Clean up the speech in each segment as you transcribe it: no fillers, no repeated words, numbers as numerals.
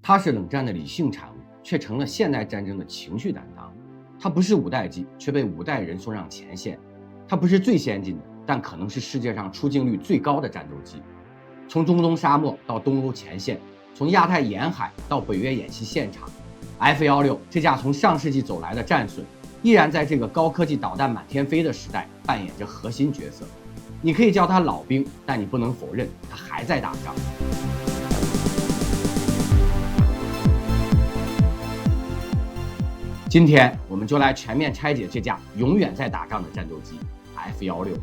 它是冷战的理性产物，却成了现代战争的情绪担当。它不是五代机，却被五代人送上前线。它不是最先进的，但可能是世界上出镜率最高的战斗机。从中东沙漠到东欧前线，从亚太沿海到北约演习现场，F-16这架从上世纪走来的战损，依然在这个高科技导弹满天飞的时代扮演着核心角色。你可以叫它老兵，但你不能否认它还在打仗。今天我们就来全面拆解这架永远在打仗的战斗机 F-16，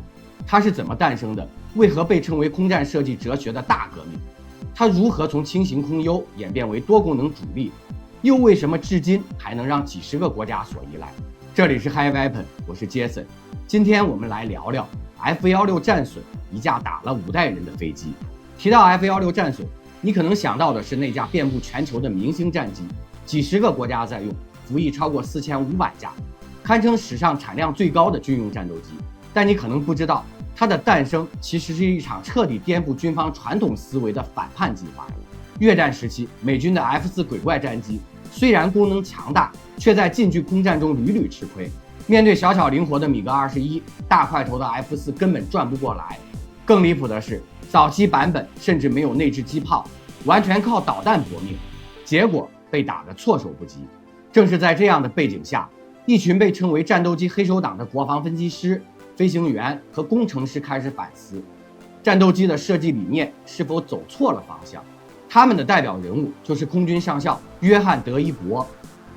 它是怎么诞生的？为何被称为空战设计哲学的大革命？它如何从轻型空优演变为多功能主力？又为什么至今还能让几十个国家所依赖？这里是 High Weapon， 我是 Jason。今天我们来聊聊 F-16战损，一架打了5代人的飞机。提到 F-16战损，你可能想到的是那架遍布全球的明星战机，几十个国家在用，服役超过4500架，堪称史上产量最高的军用战斗机。但你可能不知道，它的诞生其实是一场彻底颠覆军方传统思维的反叛计划。越战时期，美军的 F-4鬼怪战机虽然功能强大，却在近距空战中屡屡吃亏。面对小巧灵活的米格21，大块头的 F-4根本转不过来。更离谱的是，早期版本甚至没有内置机炮，完全靠导弹搏命，结果被打得措手不及。正是在这样的背景下，一群被称为战斗机黑手党的国防分析师、飞行员和工程师开始反思，战斗机的设计理念是否走错了方向。他们的代表人物就是空军上校约翰·德伊伯。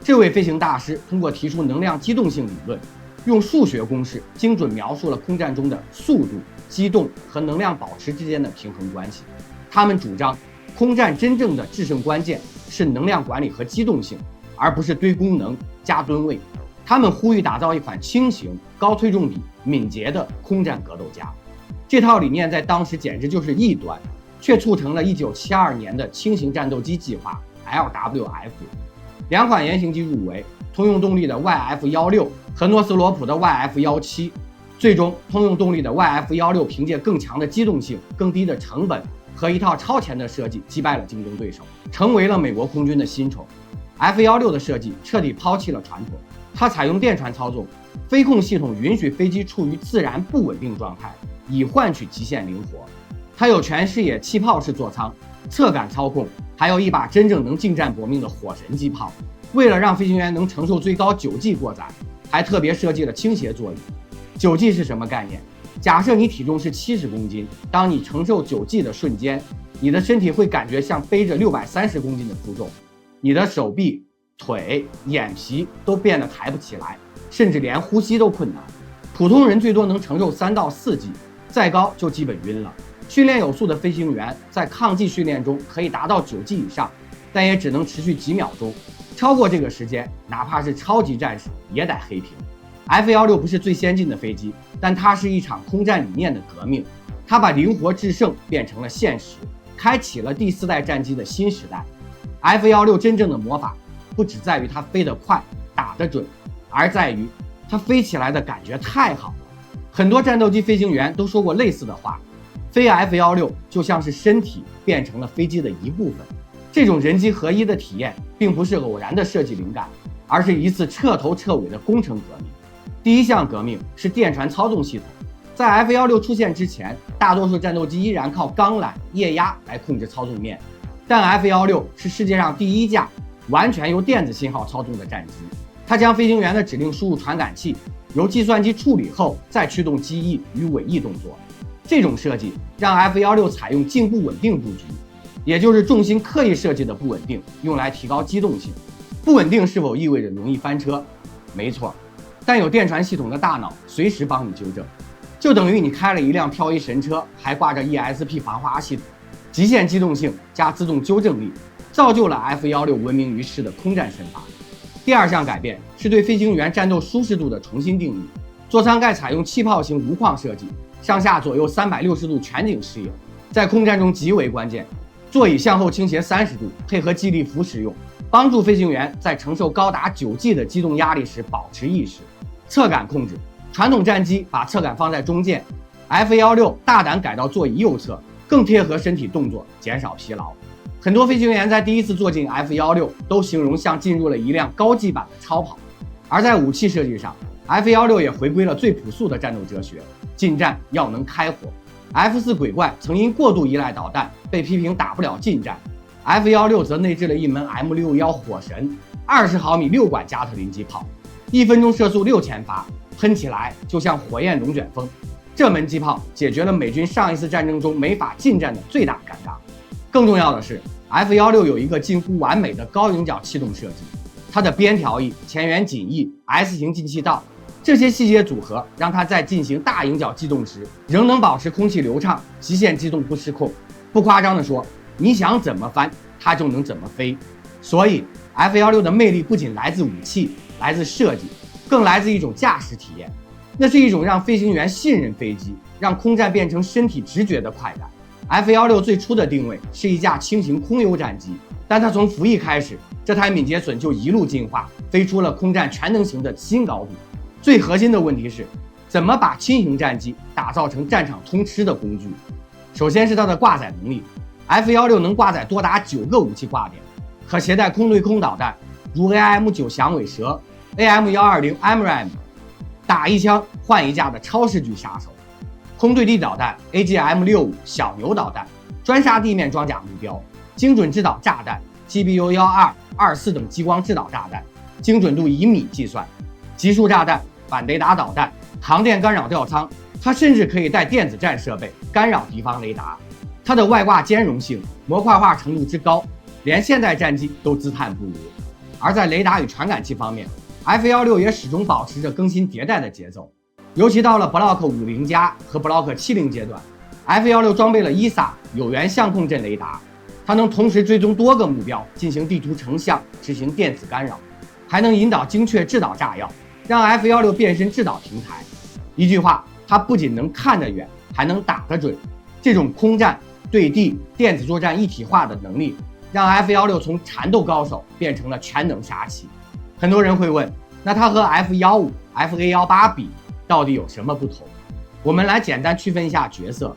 这位飞行大师通过提出能量机动性理论，用数学公式精准描述了空战中的速度、机动和能量保持之间的平衡关系。他们主张，空战真正的制胜关键是能量管理和机动性，而不是堆功能加吨位。他们呼吁打造一款轻型、高推重比、敏捷的空战格斗家。这套理念在当时简直就是异端，却促成了1972年的轻型战斗机计划 LWF。2款原型机入围，通用动力的 YF-16和诺斯罗普的 YF-17。最终，通用动力的 YF-16凭借更强的机动性、更低的成本和一套超前的设计击败了竞争对手，成为了美国空军的新宠。F-16的设计彻底抛弃了传统，它采用电传操纵，飞控系统允许飞机处于自然不稳定状态，以换取极限灵活。它有全视野气泡式座舱、侧感操控，还有一把真正能近战搏命的火神机炮。为了让飞行员能承受最高9G 过载，还特别设计了倾斜座椅。9G 是什么概念？假设你体重是70公斤，当你承受9G 的瞬间，你的身体会感觉像背着630公斤的负重，你的手臂、腿、眼皮都变得抬不起来，甚至连呼吸都困难。普通人最多能承受3到4G， 再高就基本晕了。训练有素的飞行员在抗击训练中可以达到9G 以上，但也只能持续几秒钟，超过这个时间，哪怕是超级战士也得黑屏。F-16不是最先进的飞机，但它是一场空战理念的革命。它把灵活制胜变成了现实，开启了第4代战机的新时代。F-16真正的魔法不只在于它飞得快、打得准，而在于它飞起来的感觉太好了。很多战斗机飞行员都说过类似的话，飞 F-16就像是身体变成了飞机的一部分。这种人机合一的体验并不是偶然的设计灵感，而是一次彻头彻尾的工程革命。第一项革命是电传操纵系统。在 F-16出现之前，大多数战斗机依然靠钢缆、液压来控制操纵面，但 F-16是世界上第一架完全由电子信号操纵的战机。它将飞行员的指令输入传感器，由计算机处理后再驱动机翼与尾翼动作。这种设计让 F-16采用静不稳定布局，也就是重心刻意设计的不稳定，用来提高机动性。不稳定是否意味着容易翻车？没错，但有电传系统的大脑随时帮你纠正，就等于你开了一辆漂移神车，还挂着 ESP 防滑系统。极限机动性加自动纠正力，造就了 F-16闻名于世的空战身法。第二项改变是对飞行员战斗舒适度的重新定义。座舱盖采用气泡型无框设计，上下左右360度全景视野，在空战中极为关键。座椅向后倾斜30度，配合激励服使用，帮助飞行员在承受高达9G 的机动压力时保持意识。侧感控制，传统战机把侧感放在中间， F-16大胆改到座椅右侧，更贴合身体动作，减少疲劳。很多飞行员在第一次坐进 F-16都形容像进入了一辆高级版的超跑。而在武器设计上， F-16也回归了最朴素的战斗哲学，近战要能开火。F-4鬼怪曾因过度依赖导弹被批评打不了近战， F-16则内置了一门 M61火神20毫米6管加特林机炮，1分钟射速6000发，喷起来就像火焰龙卷风。这门机炮解决了美军上一次战争中没法近战的最大尴尬。更重要的是， F-16有一个近乎完美的高迎角气动设计，它的边条翼、前缘襟翼、S 型进气道，这些细节组合让它在进行大迎角机动时仍能保持空气流畅，极限机动不失控。不夸张地说，你想怎么翻它就能怎么飞。所以 F-16的魅力不仅来自武器，来自设计，更来自一种驾驶体验。那是一种让飞行员信任飞机，让空战变成身体直觉的快感。F-16最初的定位是一架轻型空优战机，但它从服役开始，这台敏捷隼就一路进化，飞出了空战全能型的新高度。最核心的问题是，怎么把轻型战机打造成战场通吃的工具？首先是它的挂载能力 ，F-16能挂载多达9个武器挂点，可携带空对空导弹，如 AIM-9响尾蛇、AIM-120 AMRAAM， 打一枪换一架的超视距杀手；空对地导弹 AGM-65 小牛导弹，专杀地面装甲目标；精准制导炸弹 GBU-12、24等激光制导炸弹，精准度以米计算；集束炸弹、反雷达导弹、航电干扰吊舱，它甚至可以带电子战设备干扰敌方雷达。它的外挂兼容性、模块化程度之高，连现代战机都自叹不如。而在雷达与传感器方面， F-16也始终保持着更新迭代的节奏，尤其到了 Block 50加和 Block 70阶段， F-16装备了 ESA 有源相控阵雷达，它能同时追踪多个目标，进行地图成像，执行电子干扰，还能引导精确制导炸药，让 F-16变身制导平台。一句话，它不仅能看得远，还能打得准。这种空战、对地、电子作战一体化的能力，让 F-16从缠斗高手变成了全能杀器。很多人会问，那它和 F-15、FA-18比到底有什么不同？我们来简单区分一下角色。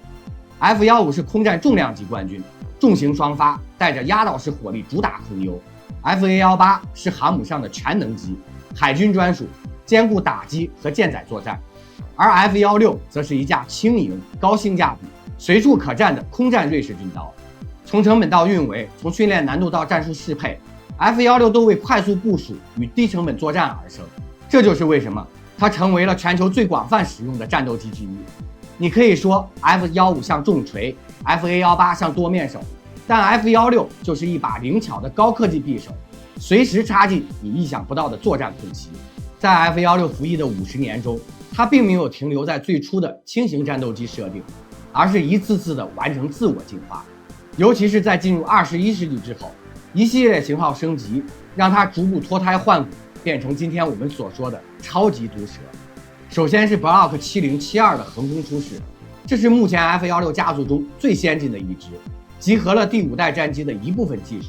F-15是空战重量级冠军，重型双发，带着压倒式火力主打空优。FA-18是航母上的全能机，海军专属，兼顾打击和舰载作战。而 F-16则是一架轻盈、高性价比、随处可战的空战瑞士军刀。从成本到运维，从训练难度到战术适配， F-16都为快速部署与低成本作战而生。这就是为什么它成为了全球最广泛使用的战斗机之一。你可以说 F-15像重锤， FA-18像多面手，但 F-16就是一把灵巧的高科技匕首，随时插进你意想不到的作战空隙。在 F-16服役的50年中，它并没有停留在最初的轻型战斗机设定，而是一次次的完成自我进化。尤其是在进入21世纪之后，一系列型号升级，让它逐步脱胎换骨，变成今天我们所说的超级毒蛇。首先是 Block 70、72的横空出世，这是目前 F-16家族中最先进的一支，集合了第5代战机的一部分技术，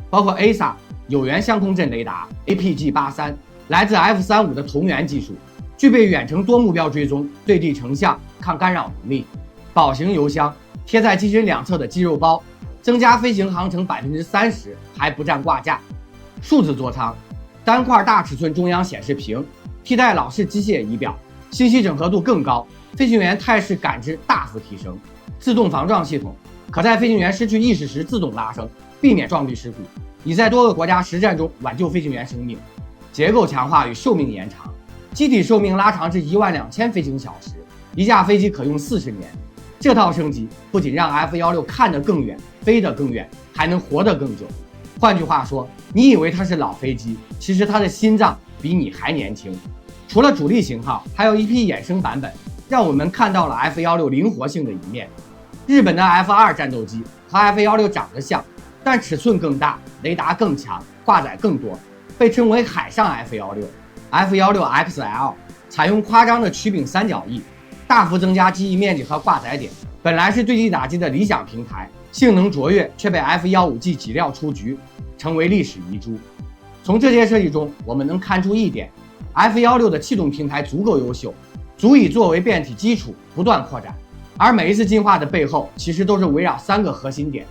包括 ASA 有源相控阵雷达、APG-83， 来自 F-35的同源技术，具备远程多目标追踪、对地成像、抗干扰能力。宝型油箱贴在机身两侧的肌肉包，增加飞行航程30%，还不占挂架。数字座舱，单块大尺寸中央显示屏，替代老式机械仪表，信息整合度更高，飞行员态势感知大幅提升。自动防撞系统可在飞行员失去意识时自动拉升，避免撞击事故，已在多个国家实战中挽救飞行员生命。结构强化与寿命延长，机体寿命拉长至12000飞行小时，一架飞机可用40年。这套升级不仅让 F-16看得更远，飞得更远，还能活得更久。换句话说，你以为它是老飞机，其实它的心脏比你还年轻。除了主力型号，还有一批衍生版本，让我们看到了 F-16灵活性的一面。日本的 F-2战斗机和 F-16长得像，但尺寸更大，雷达更强，挂载更多，被称为海上 F-16。F-16XL 采用夸张的曲柄三角翼，大幅增加机翼面积和挂载点，本来是对地打击的理想平台，性能卓越，却被 F-15G 挤料出局，成为历史遗珠。从这些设计中，我们能看出一点， F-16的气动平台足够优秀，足以作为变体基础不断扩展。而每一次进化的背后，其实都是围绕3个核心点：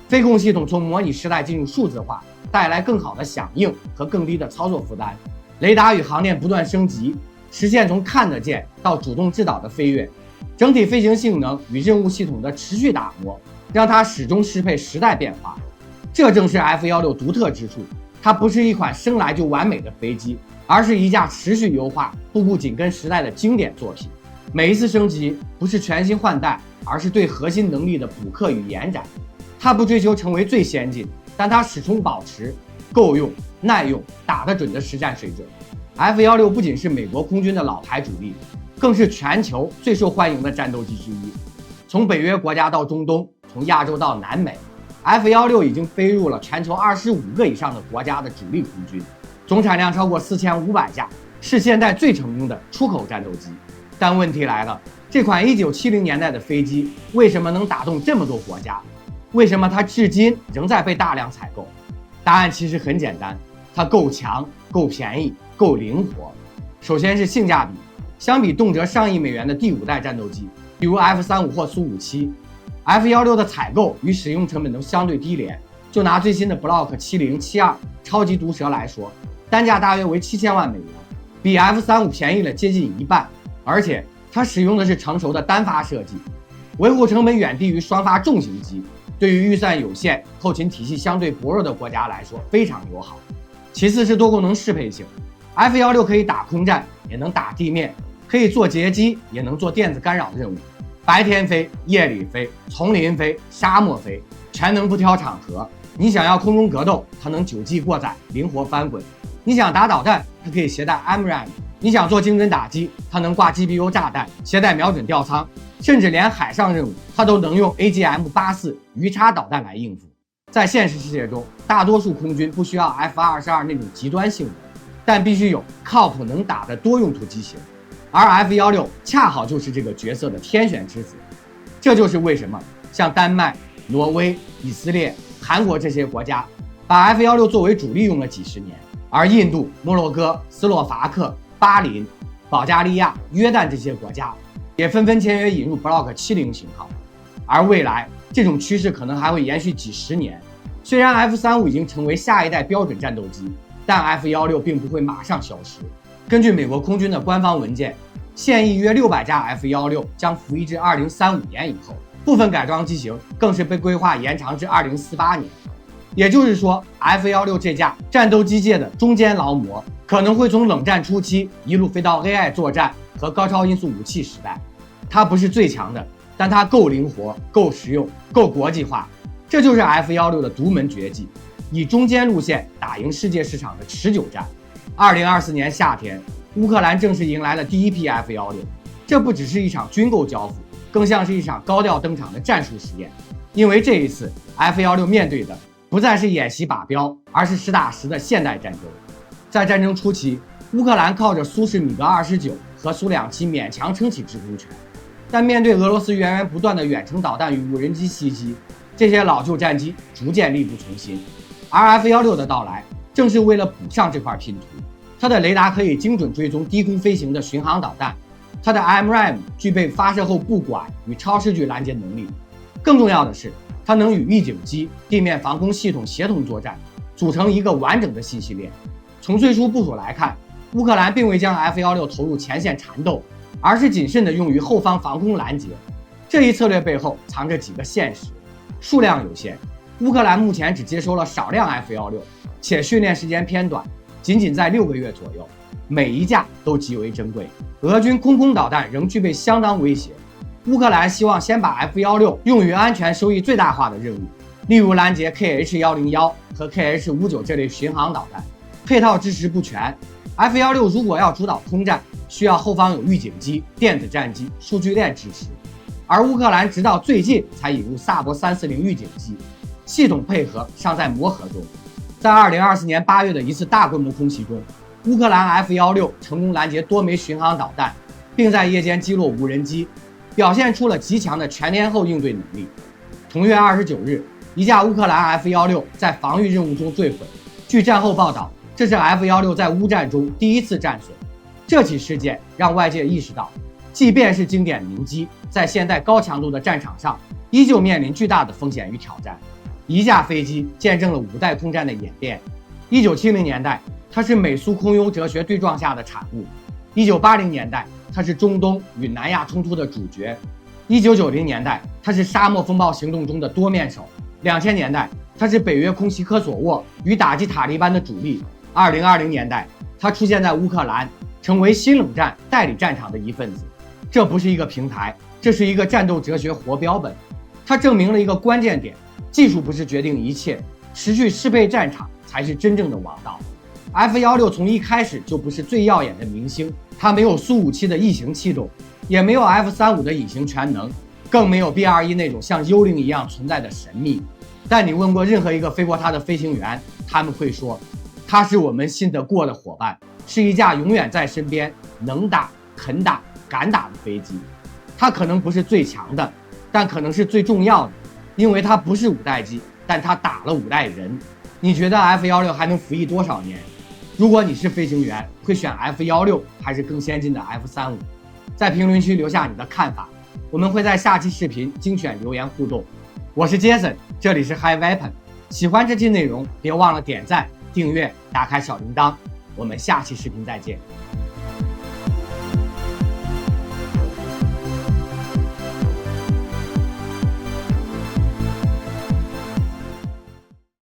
飞控系统从模拟时代进入数字化，带来更好的响应和更低的操作负担。雷达与航电不断升级，实现从看得见到主动制导的飞跃。整体飞行性能与任务系统的持续打磨，让它始终适配时代变化。这正是 F-16独特之处，它不是一款生来就完美的飞机，而是一架持续优化、步步紧跟时代的经典作品。每一次升级不是全新换代，而是对核心能力的补课与延展。它不追求成为最先进，但它始终保持够用、耐用、打得准的实战水准。F-16不仅是美国空军的老牌主力，更是全球最受欢迎的战斗机之一。从北约国家到中东，从亚洲到南美， F-16已经飞入了全球25个以上的国家的主力空军，总产量超过4500架，是现代最成功的出口战斗机。但问题来了，这款1970年代的飞机为什么能打动这么多国家？为什么它至今仍在被大量采购？答案其实很简单，它够强、够便宜、够灵活。首先是性价比，相比动辄上亿美元的第5代战斗机，比如 F-35或苏57， F-16的采购与使用成本都相对低廉。就拿最新的 Block 7072超级毒蛇来说，单价大约为7000万美元，比 F-35便宜了接近一半。而且它使用的是成熟的单发设计，维护成本远低于双发重型机，对于预算有限、后勤体系相对薄弱的国家来说非常友好。其次是多功能适配性， F-16可以打空战，也能打地面，可以做截击，也能做电子干扰任务，白天飞、夜里飞、丛林飞、沙漠飞，全能不挑场合。你想要空中格斗，它能9机过载，灵活翻滚；你想打导弹，它可以携带 AMRAAM；你想做精准打击，它能挂 GBU 炸弹，携带瞄准吊舱，甚至连海上任务，它都能用 AGM-84鱼叉导弹来应付。在现实世界中，大多数空军不需要 F-22那种极端性能，但必须有靠谱能打的多用途机型，而 F-16恰好就是这个角色的天选之子。这就是为什么像丹麦、挪威、以色列、韩国这些国家把 F-16作为主力用了几十年，而印度、摩洛哥、斯洛伐克、巴林、保加利亚、约旦这些国家也纷纷签约引入 Block 70型号。而未来这种趋势可能还会延续几十年。虽然 F-35已经成为下一代标准战斗机，但 F-16并不会马上消失。根据美国空军的官方文件，现役约600架 F-16将服役至2035年以后，部分改装机型更是被规划延长至2048年。也就是说， F-16这架战斗机界的中坚劳模可能会从冷战初期一路飞到 AI 作战和高超音速武器时代。它不是最强的，但它够灵活、够实用、够国际化，这就是 F-16的独门绝技，以中坚路线打赢世界市场的持久战。2024年夏天，乌克兰正式迎来了第一批 F-16，这不只是一场军购交付，更像是一场高调登场的战术实验。因为这一次 F-16面对的不再是演习靶标，而是实打实的现代战争。在战争初期，乌克兰靠着苏式米格29和苏2七勉强撑起制空权，但面对俄罗斯源源不断的远程导弹与无人机袭击，这些老旧战机逐渐力不从心。而 F-16的到来正是为了补上这块拼图。它的雷达可以精准追踪低空飞行的巡航导弹，它的 AMRAAM 具备发射后不管与超视距拦截能力，更重要的是它能与预警机、地面防空系统协同作战，组成一个完整的信息链。从最初部署来看，乌克兰并未将 F-16投入前线缠斗，而是谨慎地用于后方防空拦截。这一策略背后藏着几个现实：数量有限，乌克兰目前只接收了少量 F-16，且训练时间偏短，仅仅在6个月左右，每一架都极为珍贵。俄军空导弹仍具备相当威胁，乌克兰希望先把 F-16用于安全收益最大化的任务，例如拦截 KH-101和 KH-59这类巡航导弹。配套支持不全， F-16如果要主导空战，需要后方有预警机、电子战机、数据链支持。而乌克兰直到最近才引入萨博340预警机，系统配合尚在磨合中。在2024年8月的一次大规模空袭中，乌克兰 F-16成功拦截多枚巡航导弹，并在夜间击落无人机，表现出了极强的全天候应对能力。同月29日，一架乌克兰 F-16在防御任务中坠毁。据战后报道，这是 F-16在乌战中第一次战损。这起事件让外界意识到，即便是经典名机，在现代高强度的战场上，依旧面临巨大的风险与挑战。一架飞机见证了5代空战的演变。1970年代，它是美苏空优哲学对撞下的产物；1980年代，它是中东与南亚冲突的主角；1990年代，它是沙漠风暴行动中的多面手；2000年代，它是北约空袭科索沃与打击塔利班的主力；2020年代，它出现在乌克兰，成为新冷战代理战场的一份子。这不是一个平台，这是一个战斗哲学活标本。它证明了一个关键点：技术不是决定一切，持续适配战场才是真正的王道。F-16从一开始就不是最耀眼的明星，它没有苏57的异形气动，也没有 F-35的隐形全能，更没有 B-21那种像幽灵一样存在的神秘。但你问过任何一个飞过它的飞行员，他们会说，它是我们信得过的伙伴，是一架永远在身边、能打、肯打、敢打的飞机。它可能不是最强的，但可能是最重要的，因为它不是5代机，但它打了5代人。你觉得 F-16还能服役多少年？如果你是飞行员，会选 F-16还是更先进的 F-35？在评论区留下你的看法，我们会在下期视频精选留言互动。我是 Jason， 这里是 High Weapon。喜欢这期内容，别忘了点赞、订阅、打开小铃铛。我们下期视频再见。